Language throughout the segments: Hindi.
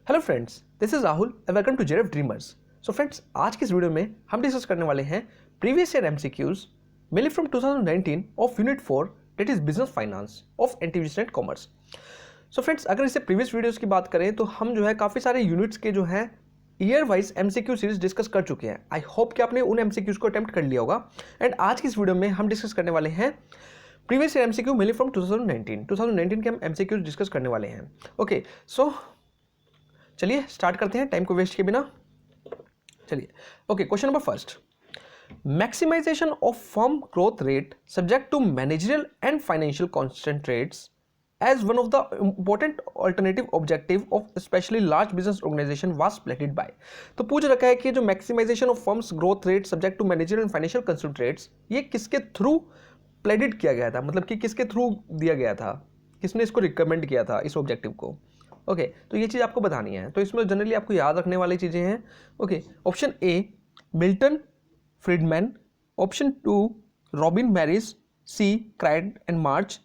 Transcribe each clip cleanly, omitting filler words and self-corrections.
Hello friends, this is Rahul and welcome to Zeref Dreamers. So friends, आज की इस वीडियो में हम डिस्कस करने वाले हैं previous year MCQs mainly from 2019 of unit 4 that is business finance of NTV commerce. So friends, अगर इससे प्रीवियस वीडियोस की बात करें तो हम जो है काफ़ी सारे यूनिट्स के जो है year wise MCQ series discuss कर चुके हैं। आई होप कि आपने उन एमसीक्यूज को अटेम्प्ट कर लिया होगा। एंड आज की इस वीडियो में हम डिस्कस करने वाले हैं previous year MCQ mainly from 2019 के हम एमसीक्यूज डिस्कस करने वाले हैं। ओके, सो चलिए स्टार्ट करते हैं टाइम को वेस्ट के बिना। चलिए, okay, question number first, maximization of firm growth rate subject to managerial and financial concentrates as one of the important alternative objective of specially large business organization was splitted by. तो पूछ रखा है कि जो maximization of firms growth rate subject to managerial and financial concentrates ये किसके थ्रू प्लेडेड किया गया था, मतलब कि किसके थ्रू दिया गया था, किसने इसको रिकमेंड किया था इस ऑब्जेक्टिव को। ओके, तो ये चीज़ आपको बतानी है। तो इसमें जनरली आपको याद रखने वाली चीज़ें हैं। Okay, option A Milton Friedman, option 2 Robin Marris, C Cyert and March,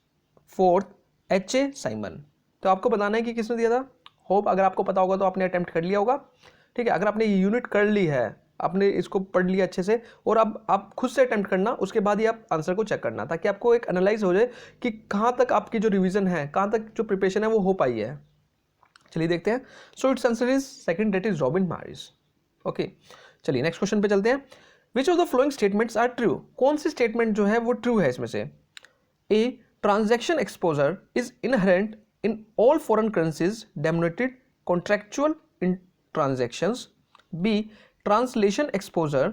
fourth H.A. Simon. तो आपको बताना है कि किसने दिया था। होप अगर आपको पता होगा तो आपने अटेम्प्ट कर लिया होगा। ठीक है, अगर आपने ये यूनिट कर ली है, आपने इसको पढ़ लिया अच्छे से, और अब आप खुद से अटेम्प्ट करना, उसके बाद ही आप आंसर को चेक करना, ताकि आपको एक एनालाइज हो जाए कि कहाँ तक आपकी जो रिवीजन है, कहाँ तक जो प्रिपरेशन है वो हो पाई है। चलिए देखते हैं। So it's answer is second, that is Robin Marris. Okay, चलिए नेक्स्ट क्वेश्चन पे चलते हैं। Which of the following statements are true? कौन सी स्टेटमेंट जो है वो ट्रू है इसमें से? A, transaction exposure is inherent in all foreign currencies denoted contractual in transactions. B, translation exposure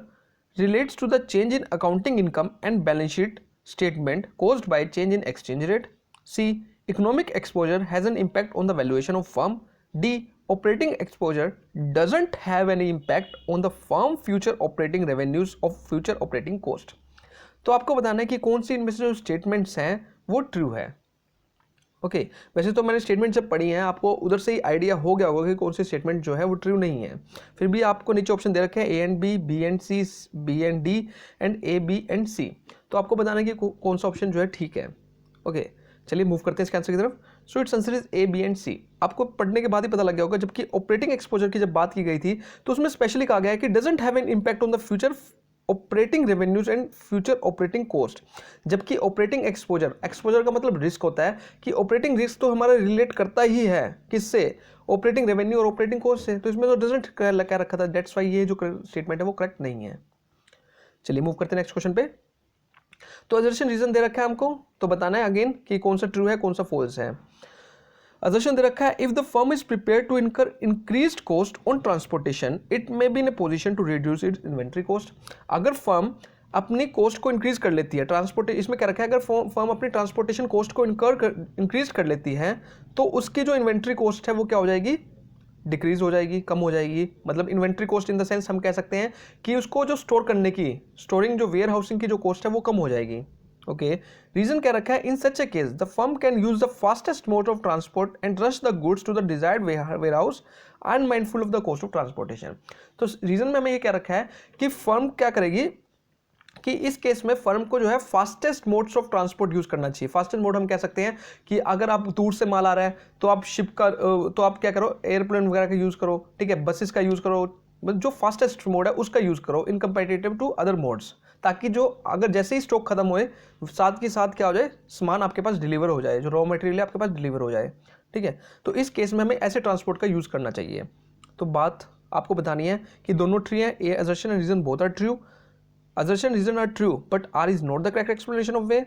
relates to the change in accounting income and balance sheet statement caused by change in exchange rate. C, economic exposure has an impact on the valuation of firm. D, operating exposure doesn't have any impact on the firm future operating revenues of future operating cost. तो आपको बताना है कि कौन सी इनमें से जो स्टेटमेंट्स हैं वो ट्रू है। ओके, वैसे तो मैंने स्टेटमेंट जब पढ़ी हैं आपको उधर से ही आइडिया हो गया होगा कि कौन सी स्टेटमेंट जो है वो ट्रू नहीं है। फिर भी आपको नीचे ऑप्शन दे रखे हैं A and B, B and C, B and D and A B and C. तो आपको बताना है कि कौन सा ऑप्शन जो है ठीक है। ओके, चलिए मूव करते हैं इसके आंसर की तरफ। So it's answer is A, B and C. आपको पढ़ने के बाद ही पता लग गया होगा, जबकि ऑपरेटिंग एक्सपोजर की जब बात की गई थी तो उसमें स्पेशली कहा गया है कि doesn't have an impact on the future operating revenues and future operating cost. जबकि ऑपरेटिंग एक्सपोजर, एक्सपोजर का मतलब रिस्क होता है कि ऑपरेटिंग रिस्क तो हमारा रिलेट करता ही है किससे? ऑपरेटिंग रेवेन्यू और ऑपरेटिंग कॉस्ट से। तो इसमें तो डजंट क्या रखा था, दैट्स वाई ये जो स्टेटमेंट है वो करेक्ट नहीं है। चलिए मूव करते हैं नेक्स्ट क्वेश्चन पे। तो असर्शन रीजन दे रखा है हमको, तो बताना है अगेन कि कौन सा ट्रू है कौन सा फॉल्स है। असर्शन दे रखा है, if the firm is prepare to incur increased cost on transportation it may be in a position to reduce its inventory cost. अगर फर्म अपनी कॉस्ट को इंक्रीज कर लेती है, ट्रांसपोर्ट इसमें क्या रखा है, अगर फर्म अपनी ट्रांसपोर्टेशन कॉस्ट को इंक्रीज कर लेती है तो उसकी जो इन्वेंट्री कॉस्ट है वो क्या हो जाएगी? डिक्रीज हो जाएगी, कम हो जाएगी। मतलब inventory cost in the sense हम कह सकते हैं कि उसको जो स्टोर करने की, स्टोरिंग जो वेयर हाउसिंग की जो कॉस्ट है वो कम हो जाएगी। ओके, रीजन क्या रखा है, in such a case the firm can use the fastest mode of transport and rush the goods to the desired warehouse unmindful of the cost of transportation. तो रीजन में हमें ये क्या रखा है कि फर्म क्या करेगी कि इस केस में फर्म को जो है fastest modes of transport use करना चाहिए। फास्टेस्ट मोड हम कह सकते हैं कि अगर आप दूर से माल आ रहा है तो आप शिप का, तो आप क्या करो, एयरप्लेन वगैरह का यूज करो, ठीक है, बसेस का यूज करो, जो फास्टेस्ट मोड है उसका यूज करो इन कंपैरेटिव टू अदर मोड्स, ताकि जो अगर जैसे ही स्टॉक खत्म होए साथ के साथ क्या हो जाए, सामान आपके पास डिलीवर हो जाए, जो रॉ मटेरियल है आपके पास डिलीवर हो जाए। ठीक है, तो इस केस में हमें ऐसे ट्रांसपोर्ट का यूज करना चाहिए। तो बात आपको बतानी है कि दोनों ट्रू हैं, A assertion and reason both are true. Assertion reason are true, but R is not the correct explanation of way.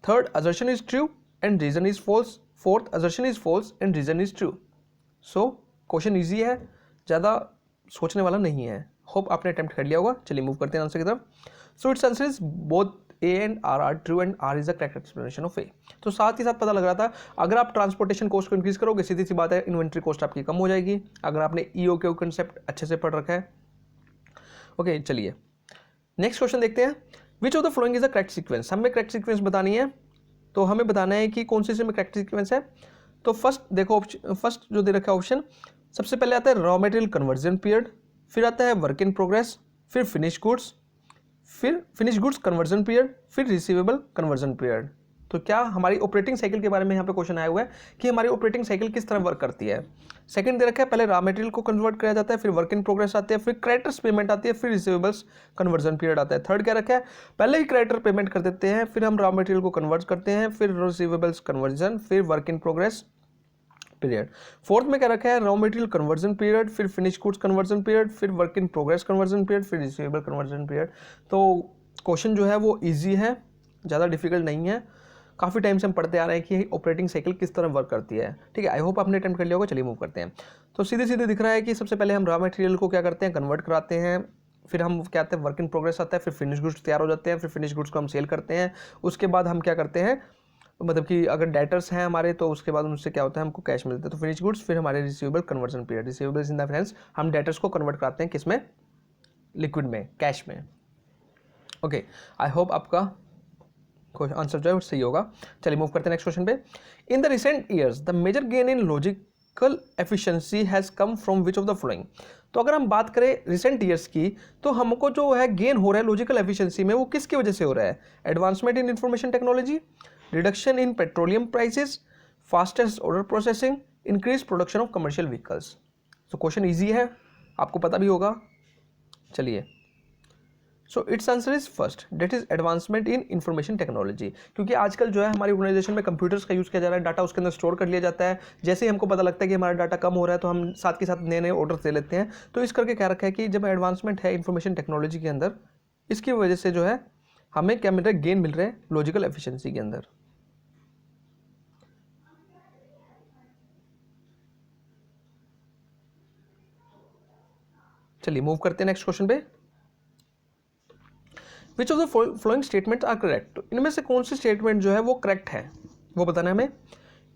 Third, assertion is true and reason is false. Fourth, assertion is false and reason is true. So, question easy है, ज़्यादा सोचने वाला नहीं है। होप आपने अटेम्प्ट कर लिया होगा। चलिए मूव करते हैं आंसर की तरफ। So it's answer is both A and R are true and R is the correct explanation of A. तो साथ ही साथ पता लग रहा था, अगर आप ट्रांसपोर्टेशन कॉस्ट को इंक्रीज करोगे सीधी सी बात है इन्वेंट्री कॉस्ट आपकी कम हो जाएगी, अगर आपने ईओ के कंसेप्ट अच्छे से पढ़ रखा है। ओके, चलिए नेक्स्ट क्वेश्चन देखते हैं। Which of the following is the correct sequence? हमें करेक्ट सीक्वेंस बतानी है, तो हमें बताना है कि कौन सी इसमें करेक्ट सीक्वेंस है। तो फर्स्ट देखो, फर्स्ट जो दे रखा है ऑप्शन, सबसे पहले आता है रॉ मटेरियल कन्वर्जन पीरियड, फिर आता है वर्क इन प्रोग्रेस, फिर फिनिश गुड्स, फिर फिनिश गुड्स कन्वर्जन पीरियड, फिर रिसीवेबल कन्वर्जन पीरियड। तो क्या हमारी ऑपरेटिंग साइकिल के बारे में यहाँ पे क्वेश्चन आया हुआ है कि हमारी ऑपरेटिंग साइकिल किस तरह वर्क करती है। सेकंड दे रखा है, पहले रॉ मटेरियल को कन्वर्ट किया जाता है, फिर वर्क इन प्रोग्रेस आती है, फिर क्रेडिटर्स पेमेंट आती है, फिर रिसीवेबल्स कन्वर्जन पीरियड आता है। थर्ड क्या रखा है, पहले ही क्रेडिटर पेमेंट कर देते हैं, फिर हम रॉ मटेरियल को कन्वर्ट करते हैं, फिर रिसीवेबल्स कन्वर्जन, फिर work in progress period. Fourth में क्या रखा है, रॉ मटेरियल कन्वर्जन पीरियड, फिर फिनिश गुड्स कन्वर्जन पीरियड, फिर work in progress conversion period, फिर रिसीवेबल कन्वर्जन पीरियड। तो क्वेश्चन जो है वो ईजी है, ज़्यादा डिफिकल्ट नहीं है। काफ़ी टाइम से हम पढ़ते आ रहे हैं कि ऑपरेटिंग साइकिल किस तरह वर्क करती है। ठीक है, आई होप आपने अटेम्प्ट कर लिया होगा। चलिए मूव करते हैं। तो सीधे सीधे दिख रहा है कि सबसे पहले हम रॉ मटेरियल को क्या करते हैं, कन्वर्ट कराते हैं, फिर हम क्या आते हैं, वर्क इन प्रोग्रेस आता है, फिर फिनिश गुड्स तैयार हो जाते हैं, फिर फिनिश गुड्स को हम सेल करते हैं। उसके बाद हम क्या करते हैं, मतलब कि अगर डेटर्स हैं हमारे तो उसके बाद उनसे क्या होता है, हमको कैश मिलता है। तो फिनिश गुड्स, फिर हमारे receivable conversion period. Receivables in the sense हम डेटर्स को कन्वर्ट कराते हैं किसमें, लिक्विड में, कैश में। ओके, आई होप आपका आंसर जो है सही होगा। चलिए मूव करते हैं नेक्स्ट क्वेश्चन पे। In the recent years the major gain in logical efficiency has come from which of the following. तो अगर हम बात करें रिसेंट ईयर्स की, तो हमको जो है गेन हो रहा है लॉजिकल एफिशिएंसी में, वो किसकी वजह से हो रहा है। Advancement in information technology, reduction in petroleum prices, fastest order processing, increase production of commercial vehicles. तो क्वेश्चन ईजी है, आपको पता भी होगा। चलिए, so it's answer is first, that is advancement in information technology. क्योंकि आजकल जो है हमारी ऑर्गेनाइजेशन में कंप्यूटर्स का यूज़ किया जा रहा है, डाटा उसके अंदर स्टोर कर लिया जाता है। जैसे ही हमको पता लगता है कि हमारा डाटा कम हो रहा है तो हम साथ के साथ नए नए ऑर्डर्स दे लेते हैं। तो इस करके क्या रखा है कि जब एडवांसमेंट है इंफॉर्मेशन टेक्नोलॉजी के अंदर, इसकी वजह से जो है हमें क्या मिल रहा है, गेन मिल रहा है लॉजिकल एफिशिएंसी के अंदर। चलिए मूव करते हैं नेक्स्ट क्वेश्चन पे। Which of the following statements are correct. इनमें से कौन सी स्टेटमेंट जो है वो करेक्ट है, वो बताना है हमें।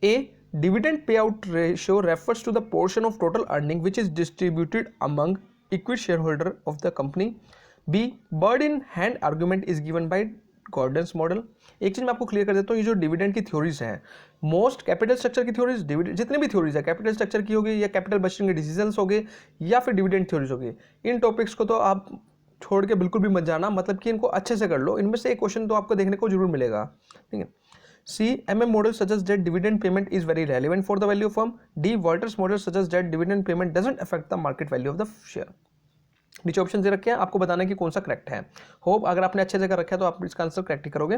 A, dividend pay out ratio refers to the portion of total earning which is distributed among equity share holder of the company. B, bird in hand argument is given by Gordon's model. एक चीज मैं आपको क्लियर कर देता हूँ, ये जो डिविडेंड की थ्योरीज हैं, मोस्ट कैपिटल स्ट्रक्चर की थ्योरीज, जितनी भी थ्योरीज है कैपिटल स्ट्रक्चर की होगी, या कैपिटल बजटिंग के डिसीजंस हो गए, या फिर डिविडेंड थ्योरीज होगी, इन टॉपिक्स को तो आप छोड़ के बिल्कुल भी मत जाना, मतलब कि इनको अच्छे से कर लो। इनमें से एक क्वेश्चन तो आपको देखने को जरूर मिलेगा। ठीक है, सी, MM model suggests that dividend payment is very relevant for the value of firm. D, Walters model suggests that dividend payment doesn't affect the market value of the share. नीचे ऑप्शन दे रखे हैं, आपको बताना है कि कौन सा करेक्ट है। होप अगर आपने अच्छे से कर रखा है तो आप इसका आंसर करेक्ट ही करोगे।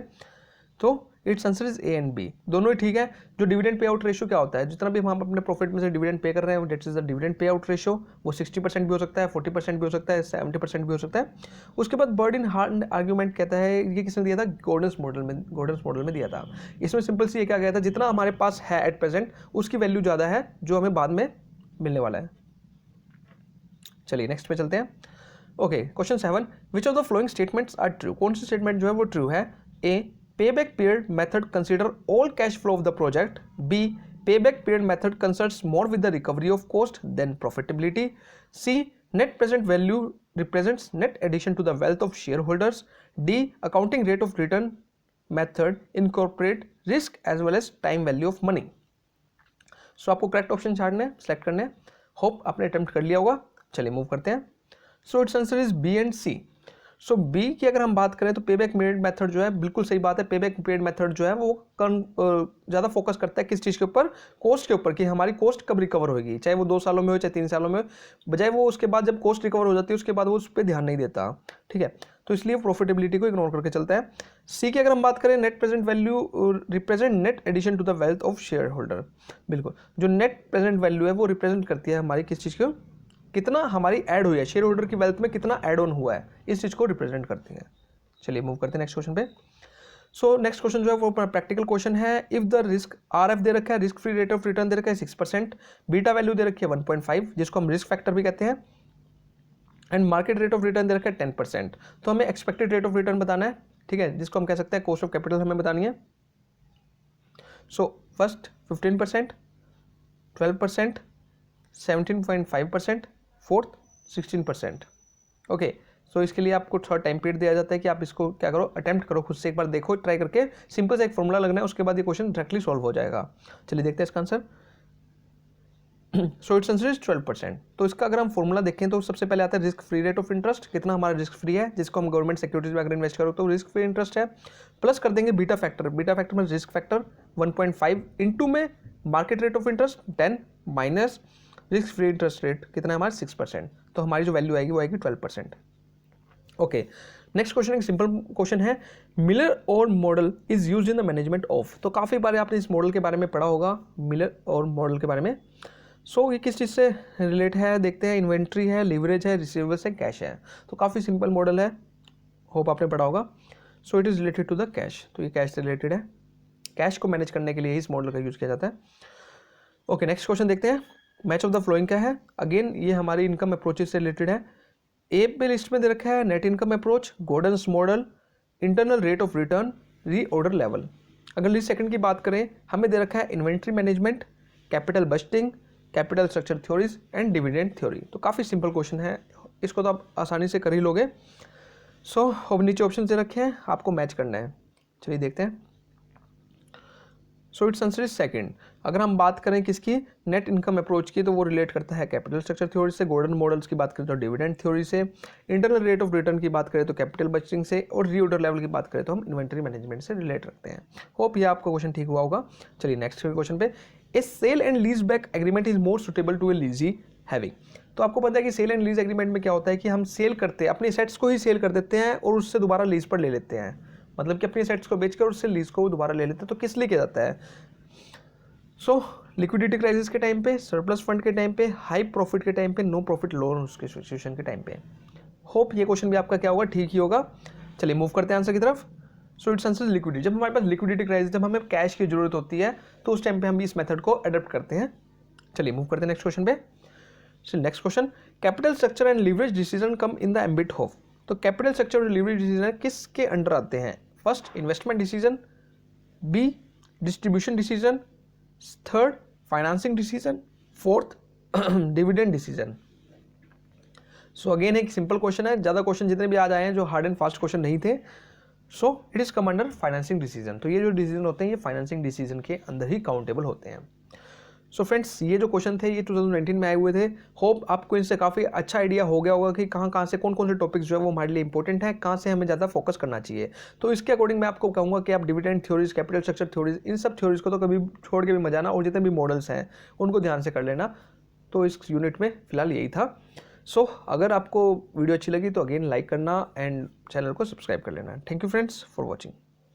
तो its answer is A and B, दोनों ही ठीक है। जो डिविडेंड पे आउट रेशियो क्या होता है, जितना भी हम अपने प्रॉफिट में से डिविडेंड पे कर रहे हैं, that is the dividend pay out ratio. वो 60% भी हो सकता है, 40% भी हो सकता है, 70% भी हो सकता है। उसके बाद बर्ड इन हैंड आर्ग्यूमेंट कहता है, ये किसने दिया था, गॉर्डन्स मॉडल में दिया था। इसमें सिंपल सी ये क्या गया था, जितना हमारे पास है एट प्रेजेंट उसकी वैल्यू ज़्यादा है जो हमें बाद में मिलने वाला है। चलिए नेक्स्ट पे चलते हैं। Okay, question 7, which of the following statements are true. कौन सी स्टेटमेंट जो है वो ट्रू है। A, payback period method consider all cash flow of the project. B, payback period method concerns more with the recovery of cost than profitability. C, net present value represents net addition to the wealth of shareholders. D, accounting rate of return method incorporate risk as well as time value of money. So आपको करेक्ट ऑप्शन छाड़ने सेलेक्ट करने। होप आपने अटेम्प्ट कर लिया होगा। चलिए मूव करते हैं। So it's answer is B and C. So B की अगर हम बात करें तो पेबैक पीरियड मेथड जो है, बिल्कुल सही बात है। पेबैक पीरियड मेथड जो है वो ज़्यादा फोकस करता है किस चीज़ के ऊपर, कोस्ट के ऊपर, कि हमारी कोस्ट कब रिकवर होगी, चाहे वो 2 सालों में हो चाहे 3 सालों में, बजाय वो उसके बाद जब कोस्ट रिकवर हो जाती है उसके बाद वो उस पर ध्यान नहीं देता। ठीक है, तो इसलिए प्रॉफिटेबिलिटी को इग्नोर करके चलता है। सी की अगर हम बात करें, net present value represent net addition to the wealth of share holder. बिल्कुल, जो नेट प्रेजेंट वैल्यू है वो रिप्रेजेंट करती है हमारी किस चीज़ को, कितना हमारी ऐड हुई है, शेयर होल्डर की वेल्थ में कितना ऐड ऑन हुआ है, इस चीज़ को रिप्रेजेंट करती है। चलिए मूव करते हैं नेक्स्ट क्वेश्चन पे। सो नेक्स्ट क्वेश्चन जो है वो प्रैक्टिकल क्वेश्चन है। इफ द रिस्क RF दे रखा है, risk free rate of return दे रखा है 6%, बीटा वैल्यू दे रखी है 1.5 जिसको हम रिस्क फैक्टर भी कहते हैं, and market rate of return दे रखा है 10%। तो हमें एक्सपेक्टेड रेट ऑफ रिटर्न बताना है, ठीक है, जिसको हम कह सकते हैं कॉस्ट ऑफ कैपिटल हमें बतानी है। So first 15%, 12%, 17.5%, fourth 16%। ओके, सो इसके लिए आपको थोड़ा टाइम पीरियड दिया जाता है कि आप इसको क्या करो, अटेम्प्ट करो, खुद से एक बार देखो, ट्राई करके, सिंपल सा एक फॉर्मूला लगना है, उसके बाद ये क्वेश्चन डायरेक्टली सॉल्व हो जाएगा। चलिए देखते हैं इसका answer. So it's answer is 12%। तो इसका अगर हम फॉर्मूला देखें तो सबसे पहले आता है risk free rate of interest, कितना हमारा रिस्क फ्री है, जिसको हम गवर्नमेंट सिक्योरिटीज में अगर इन्वेस्ट करो तो रिस्क फ्री इंटरेस्ट है, प्लस कर देंगे बीटा फैक्टर में रिस्क फैक्टर 1.5 इंटू में market rate of interest 10 minus risk free interest rate कितना है हमारा 6%, तो हमारी जो वैल्यू आएगी वो आएगी 12%। ओके, नेक्स्ट क्वेश्चन एक सिंपल क्वेश्चन है, मिलर और model is used in the management of. तो काफ़ी बार आपने इस मॉडल के बारे में पढ़ा होगा, मिलर और मॉडल के बारे में। सो ये किस चीज़ से रिलेट है देखते हैं, इन्वेंट्री है, लिवरेज है, रिसीवेबल्स है, कैश है। तो काफ़ी सिंपल मॉडल है, होप आपने पढ़ा होगा। So it is related to the cash, तो ये कैश से रिलेटेड है, कैश को मैनेज करने के लिए इस मॉडल का यूज़ किया जाता है। ओके, नेक्स्ट क्वेश्चन देखते हैं, मैच ऑफ द फ्लोइंग क्या है। अगेन ये हमारी इनकम अप्रोचेज से रिलेटेड है। ए पे लिस्ट में दे रखा है net income approach, Gordon's model, internal rate of return, reorder level. अगर लिस्ट सेकंड की बात करें, हमें दे रखा है inventory management, capital budgeting, capital structure theories and dividend theory. तो काफ़ी सिंपल क्वेश्चन है, इसको तो आप आसानी से कर ही लोगे। सो अब नीचे ऑप्शन दे रखे हैं, आपको मैच करना है। चलिए देखते हैं। So it's answer is second. अगर हम बात करें किसकी, नेट इनकम अप्रोच की, तो वो रिलेट करता है कैपिटल स्ट्रक्चर थ्योरी से, गोल्डन मॉडल्स की बात करें तो डिविडेंड थ्योरी से, इंटरनल रेट ऑफ रिटर्न की बात करें तो कैपिटल बजटिंग से, और रीऑर्डर लेवल की बात करें तो हम इन्वेंटरी मैनेजमेंट से रिलेट रखते हैं। होप ये आपका क्वेश्चन ठीक हुआ होगा। चलिए नेक्स्ट क्वेश्चन पे, a sale and lease back agreement is more suitable to a lessee having. तो आपको पता है कि सेल एंड लीज एग्रीमेंट में क्या होता है कि हम सेल करते हैं, अपने सेट्स को ही सेल कर देते हैं और उससे दोबारा लीज पर ले लेते हैं, मतलब कि अपनी सेट्स को बेचकर उससे लीज को दोबारा ले लेते हैं। तो किस लिए किया जाता है, सो लिक्विडिटी क्राइसिस के टाइम पे, सरप्लस फंड के टाइम पे, हाई प्रॉफिट के टाइम पे, नो प्रॉफिट लॉस के सिचुएशन के टाइम पे। होप ये क्वेश्चन भी आपका क्या होगा, ठीक ही होगा। चलिए मूव करते हैं आंसर की तरफ। So it's answer liquidity. जब हमारे पास लिक्विडिटी क्राइसिस, जब हमें कैश की जरूरत होती है तो उस टाइम पे हम इस मेथड को अडॉप्ट करते हैं। चलिए मूव करते हैं नेक्स्ट क्वेश्चन पे। Next question, capital structure and leverage decision come in the ambit of. तो कैपिटल स्ट्रक्चर और लीवरेज डिसीजन किसके अंडर आते हैं, first investment decision, B distribution decision, third financing decision, fourth dividend decision. So again एक सिंपल क्वेश्चन है, ज़्यादा क्वेश्चन जितने भी आज आए हैं जो हार्ड एंड फास्ट क्वेश्चन नहीं थे, so it is come under financing decision. तो ये जो डिसीजन होते हैं ये फाइनेंसिंग डिसीजन के अंदर ही काउंटेबल होते हैं। सो फ्रेंड्स, ये जो क्वेश्चन थे ये 2019 में आए हुए थे। होप आपको इनसे काफ़ी अच्छा आइडिया हो गया होगा कि कहाँ से कौन कौन से टॉपिक्स जो है वो हमारे लिए इंपॉर्टेंट है, कहाँ से हमें ज़्यादा फोकस करना चाहिए। तो इसके अकॉर्डिंग मैं आपको कहूँगा कि आप dividend theories, capital structure theories, इन सब थ्योरीज को तो कभी छोड़ के भी मत जाना, और जितने भी मॉडल्स हैं उनको ध्यान से कर लेना। तो इस यूनिट में फिलहाल यही था। सो अगर आपको वीडियो अच्छी लगी तो अगेन लाइक करना एंड चैनल को सब्सक्राइब कर लेना। Thank you friends for watching.